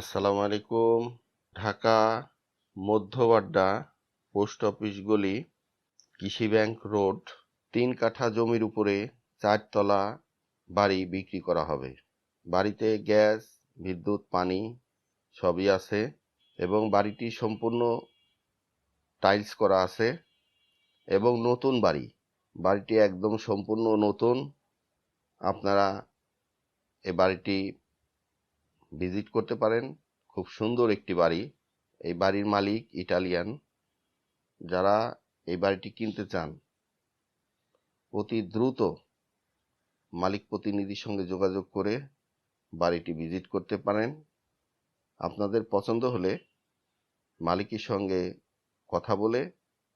আসসালামু আলাইকুম। Dhaka Madhya Badda post office গলি, কৃষি ব্যাংক রোড, 3 কাঠা জমির উপরে 4 তলা বাড়ি বিক্রি করা হবে। বাড়িতে গ্যাস, বিদ্যুৎ, পানি সবই আছে এবং বাড়িটি সম্পূর্ণ টাইলস করা আছে এবং নতুন বাড়ি। বাড়িটি একদম সম্পূর্ণ নতুন। আপনারা এ বাড়িটি ভিজিট করতে পারেন। খুব সুন্দর একটি বাড়ি। এই বাড়ির মালিক ইটালিয়ান। যারা এই বাড়িটি কিনতে চান অতি দ্রুত মালিক প্রতিনিধির সঙ্গে যোগাযোগ করে বাড়িটি ভিজিট করতে পারেন। আপনাদের পছন্দ হলে মালিকের সঙ্গে কথা বলে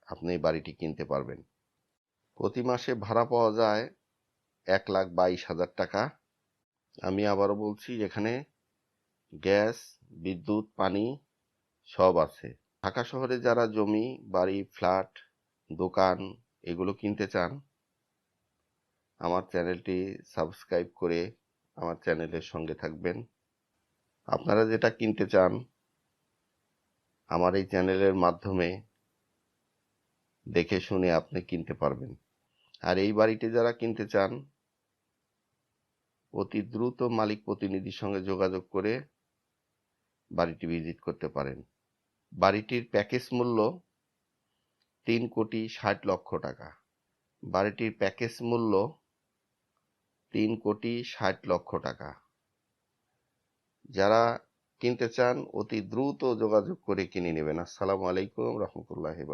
আপনি এই বাড়িটি কিনতে পারবেন। প্রতি মাসে ভাড়া পাওয়া যায় 1,22,000 টাকা। আমি আবারও বলছি, এখানে গ্যাস, বিদ্যুৎ, পানি সব আছে। ঢাকা শহরে যারা জমি, বাড়ি, ফ্ল্যাট, দোকান এগুলো কিনতে চান, আমার চ্যানেলটি সাবস্ক্রাইব করে আমার চ্যানেলের সঙ্গে থাকবেন। আপনারা যেটা কিনতে চান আমার এই চ্যানেলের মাধ্যমে দেখে শুনে আপনি কিনতে পারবেন। আর এই বাড়িটি যারা কিনতে চান অতি দ্রুত মালিক প্রতিনিধির সঙ্গে যোগাযোগ করে বাড়িটি ভিজিট করতে পারেন। বাড়িটির প্যাকেজ মূল্য 3,60,00,000 টাকা। বাড়িটির প্যাকেজ মূল্য 3,60,00,000 টাকা। যারা কিনতে চান অতি দ্রুত যোগাযোগ করে কিনে নেবেন। আসসালামু আলাইকুম রহমতুল্লাহি।